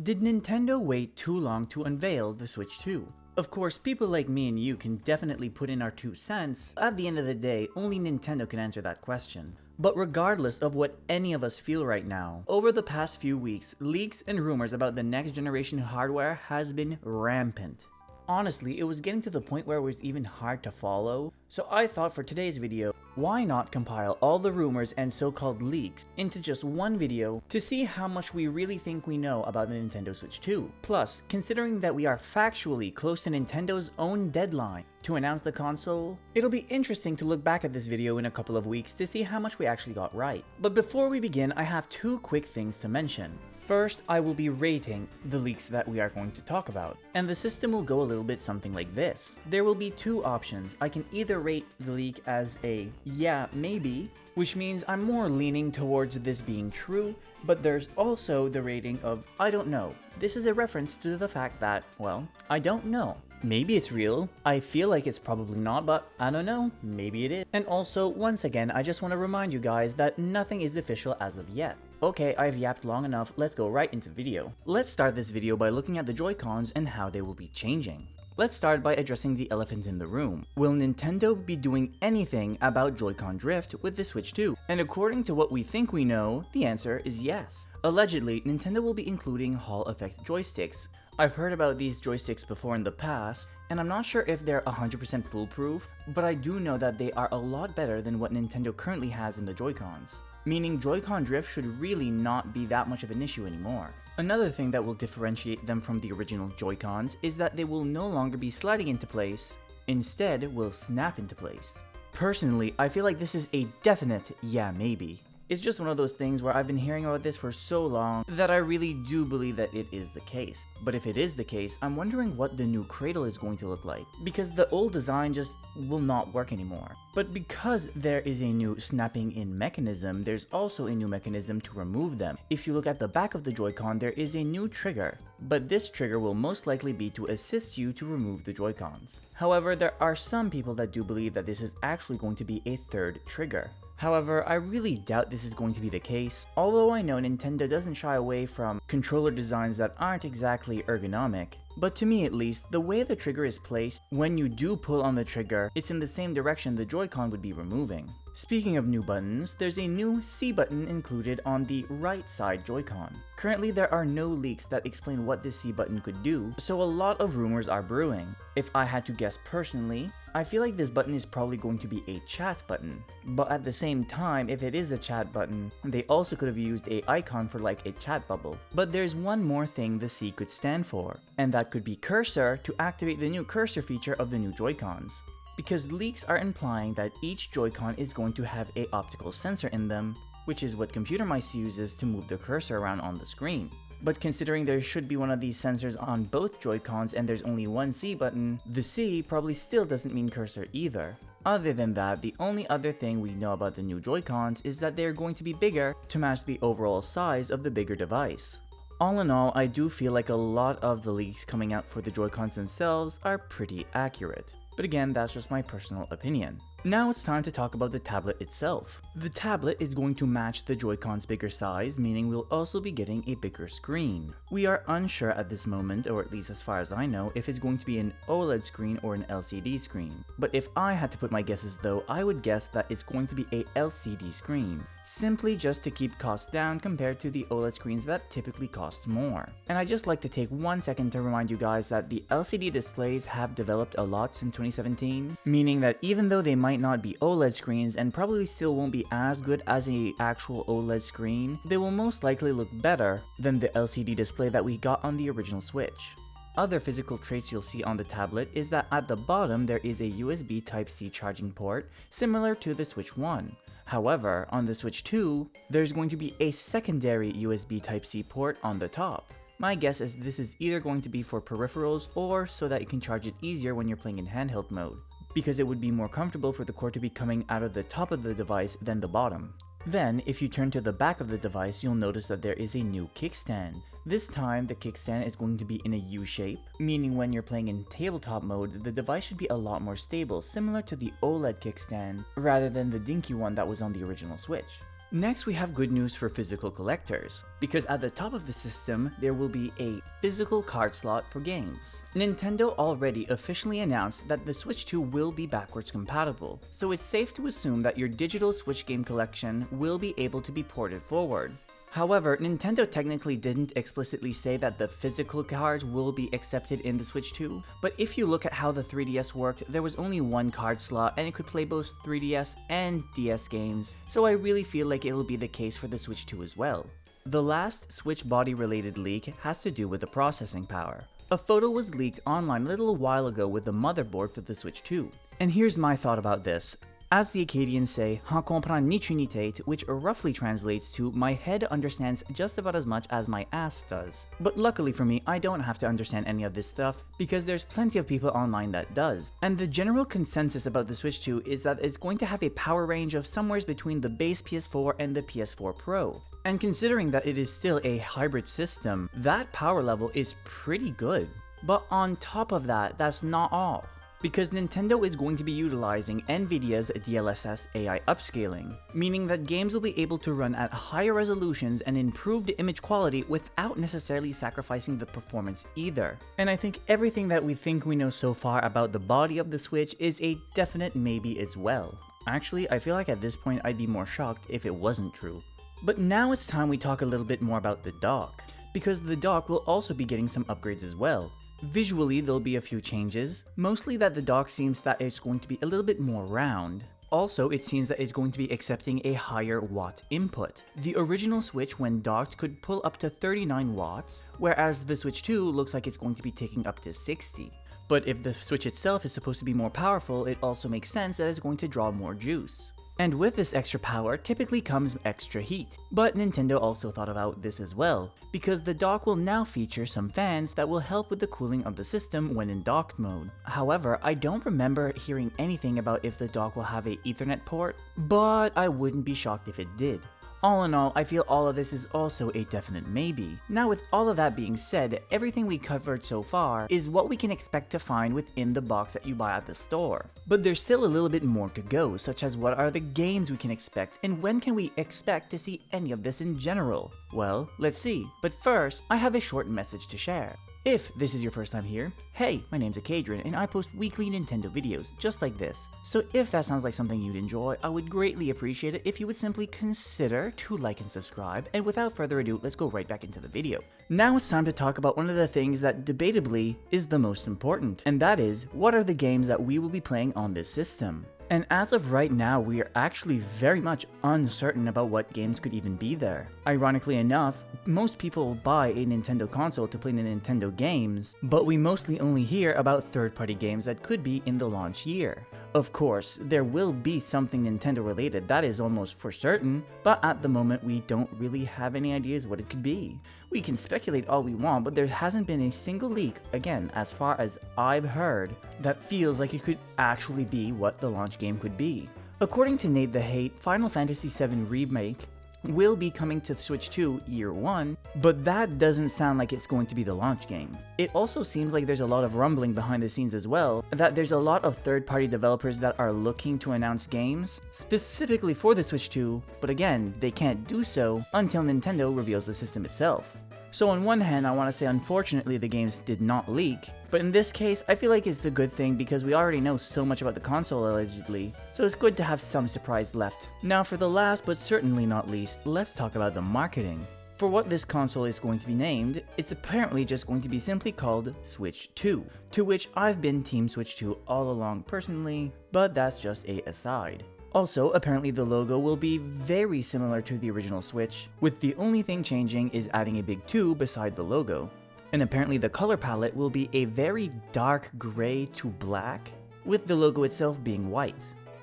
Did Nintendo wait too long to unveil the Switch 2? Of course, people like me and you can definitely put in our 2 cents. At the end of the day, only Nintendo can answer that question. But regardless of what any of us feel right now, over the past few weeks, leaks and rumors about the next generation hardware has been rampant. Honestly, it was getting to the point where it was even hard to follow, so I thought for today's video, why not compile all the rumors and so-called leaks into just one video to see how much we really think we know about the Nintendo Switch 2. Plus, considering that we are factually close to Nintendo's own deadline to announce the console, it'll be interesting to look back at this video in a couple of weeks to see how much we actually got right. But before we begin, I have 2 quick things to mention. First, I will be rating the leaks that we are going to talk about, and the system will go a little bit something like this. There will be 2 options. I can either rate the leak as a yeah, maybe, which means I'm more leaning towards this being true, but there's also the rating of I don't know. This is a reference to the fact that, well, I don't know. Maybe it's real, I feel like it's probably not, but I don't know, maybe it is. And also, once again, I just want to remind you guys that nothing is official as of yet. Okay, I've yapped long enough, let's go right into the video. Let's start this video by looking at the Joy-Cons and how they will be changing. Let's start by addressing the elephant in the room. Will Nintendo be doing anything about Joy-Con drift with the Switch 2? And according to what we think we know, the answer is yes. Allegedly, Nintendo will be including Hall effect joysticks. I've heard about these joysticks before in the past, and I'm not sure if they're 100% foolproof, but I do know that they are a lot better than what Nintendo currently has in the Joy-Cons. Meaning Joy-Con drift should really not be that much of an issue anymore. Another thing that will differentiate them from the original Joy-Cons is that they will no longer be sliding into place, instead will snap into place. Personally, I feel like this is a definite yeah maybe. It's just one of those things where I've been hearing about this for so long that I really do believe that it is the case. But if it is the case, I'm wondering what the new cradle is going to look like, because the old design just will not work anymore. But because there is a new snapping in mechanism, there's also a new mechanism to remove them. If you look at the back of the Joy-Con, there is a new trigger, but this trigger will most likely be to assist you to remove the Joy-Cons. However, there are some people that do believe that this is actually going to be a 3rd trigger. However, I really doubt this is going to be the case, although I know Nintendo doesn't shy away from controller designs that aren't exactly ergonomic. But to me at least, the way the trigger is placed, when you do pull on the trigger, it's in the same direction the Joy-Con would be removing. Speaking of new buttons, there's a new C button included on the right side Joy-Con. Currently there are no leaks that explain what this C button could do, so a lot of rumors are brewing. If I had to guess personally, I feel like this button is probably going to be a chat button. But at the same time, if it is a chat button, they also could have used an icon for like a chat bubble. But there's one more thing the C could stand for, and that could be cursor to activate the new cursor feature of the new Joy-Cons. Because leaks are implying that each Joy-Con is going to have an optical sensor in them, which is what computer mice uses to move the cursor around on the screen. But considering there should be one of these sensors on both Joy-Cons and there's only one C button, the C probably still doesn't mean cursor either. Other than that, the only other thing we know about the new Joy-Cons is that they're going to be bigger to match the overall size of the bigger device. All in all, I do feel like a lot of the leaks coming out for the Joy-Cons themselves are pretty accurate. But again, that's just my personal opinion. Now it's time to talk about the tablet itself. The tablet is going to match the Joy-Con's bigger size, meaning we'll also be getting a bigger screen. We are unsure at this moment, or at least as far as I know, if it's going to be an OLED screen or an LCD screen. But if I had to put my guesses though, I would guess that it's going to be a LCD screen, simply just to keep costs down compared to the OLED screens that typically cost more. And I'd just like to take 1 second to remind you guys that the LCD displays have developed a lot since 2017, meaning that even though they might not be OLED screens and probably still won't be as good as an actual OLED screen, they will most likely look better than the LCD display that we got on the original Switch. Other physical traits you'll see on the tablet is that at the bottom there is a USB Type-C charging port similar to the Switch 1. However, on the Switch 2, there's going to be a secondary USB Type-C port on the top. My guess is this is either going to be for peripherals or so that you can charge it easier when you're playing in handheld mode, because it would be more comfortable for the cord to be coming out of the top of the device than the bottom. Then, if you turn to the back of the device, you'll notice that there is a new kickstand. This time, the kickstand is going to be in a U shape, meaning when you're playing in tabletop mode, the device should be a lot more stable, similar to the OLED kickstand, rather than the dinky one that was on the original Switch. Next, we have good news for physical collectors, because at the top of the system, there will be a physical card slot for games. Nintendo already officially announced that the Switch 2 will be backwards compatible, so it's safe to assume that your digital Switch game collection will be able to be ported forward. However, Nintendo technically didn't explicitly say that the physical cards will be accepted in the Switch 2, but if you look at how the 3DS worked, there was only one card slot and it could play both 3DS and DS games, so I really feel like it'll be the case for the Switch 2 as well. The last Switch body related leak has to do with the processing power. A photo was leaked online a little while ago with the motherboard for the Switch 2, and here's my thought about this. As the Acadians say, "On comprend ni tu ni tête," which roughly translates to "my head understands just about as much as my ass does." But luckily for me, I don't have to understand any of this stuff, because there's plenty of people online that does. And the general consensus about the Switch 2 is that it's going to have a power range of somewhere between the base PS4 and the PS4 Pro. And considering that it is still a hybrid system, that power level is pretty good. But on top of that, that's not all. Because Nintendo is going to be utilizing Nvidia's DLSS AI upscaling, meaning that games will be able to run at higher resolutions and improved image quality without necessarily sacrificing the performance either. And I think everything that we think we know so far about the body of the Switch is a definite maybe as well. Actually, I feel like at this point I'd be more shocked if it wasn't true. But now it's time we talk a little bit more about the dock, because the dock will also be getting some upgrades as well. Visually, there'll be a few changes, mostly that the dock seems that it's going to be a little bit more round. Also, it seems that it's going to be accepting a higher watt input. The original Switch, when docked, could pull up to 39 watts, whereas the Switch 2 looks like it's going to be taking up to 60. But if the Switch itself is supposed to be more powerful, it also makes sense that it's going to draw more juice. And with this extra power typically comes extra heat. But Nintendo also thought about this as well, because the dock will now feature some fans that will help with the cooling of the system when in docked mode. However, I don't remember hearing anything about if the dock will have an Ethernet port, but I wouldn't be shocked if it did. All in all, I feel all of this is also a definite maybe. Now, with all of that being said, everything we covered so far is what we can expect to find within the box that you buy at the store. But there's still a little bit more to go, such as what are the games we can expect and when can we expect to see any of this in general? Well, let's see. But first, I have a short message to share. If this is your first time here, hey, my name's Acadrien and I post weekly Nintendo videos just like this. So if that sounds like something you'd enjoy, I would greatly appreciate it if you would simply consider to like and subscribe, and without further ado, let's go right back into the video. Now it's time to talk about one of the things that debatably is the most important, and that is, what are the games that we will be playing on this system? And as of right now, we are actually very much uncertain about what games could even be there. Ironically enough, most people buy a Nintendo console to play the Nintendo games, but we mostly only hear about third-party games that could be in the launch year. Of course, there will be something Nintendo related, that is almost for certain, but at the moment we don't really have any ideas what it could be. We can speculate all we want, but there hasn't been a single leak, again, as far as I've heard, that feels like it could actually be what the launch game could be. According to Nate the Hate, Final Fantasy VII Remake will be coming to Switch 2 year 1, but that doesn't sound like it's going to be the launch game. It also seems like there's a lot of rumbling behind the scenes as well, that there's a lot of third-party developers that are looking to announce games specifically for the Switch 2, but again, they can't do so until Nintendo reveals the system itself. So on one hand, I want to say unfortunately the games did not leak, but in this case, I feel like it's a good thing because we already know so much about the console allegedly, so it's good to have some surprise left. Now for the last but certainly not least, let's talk about the marketing. For what this console is going to be named, it's apparently just going to be simply called Switch 2, to which I've been Team Switch 2 all along personally, but that's just a aside. Also, apparently the logo will be very similar to the original Switch, with the only thing changing is adding a big 2 beside the logo. And apparently the color palette will be a very dark gray to black, with the logo itself being white.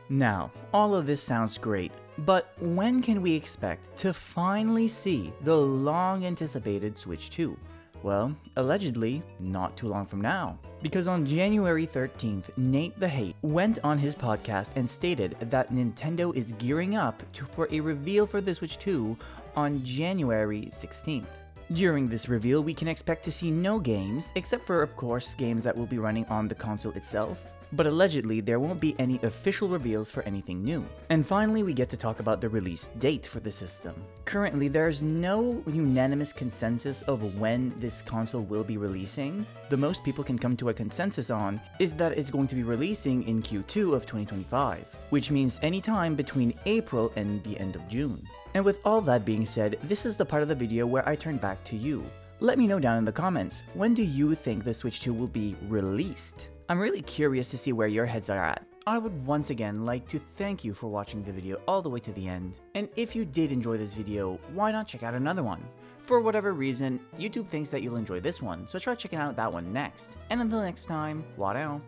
Now, all of this sounds great, but when can we expect to finally see the long-anticipated Switch 2? Well, allegedly, not too long from now. Because on January 13th, Nate the Hate went on his podcast and stated that Nintendo is gearing up for a reveal for the Switch 2 on January 16th. During this reveal, we can expect to see no games, except for, of course, games that will be running on the console itself. but allegedly there won't be any official reveals for anything new. And finally, we get to talk about the release date for the system. Currently, there's no unanimous consensus of when this console will be releasing. The most people can come to a consensus on is that it's going to be releasing in Q2 of 2025, which means anytime between April and the end of June. And with all that being said, this is the part of the video where I turn back to you. Let me know down in the comments, when do you think the Switch 2 will be released? I'm really curious to see where your heads are at. I would once again like to thank you for watching the video all the way to the end. And if you did enjoy this video, why not check out another one? For whatever reason, YouTube thinks that you'll enjoy this one, so try checking out that one next. And until next time, Wadao.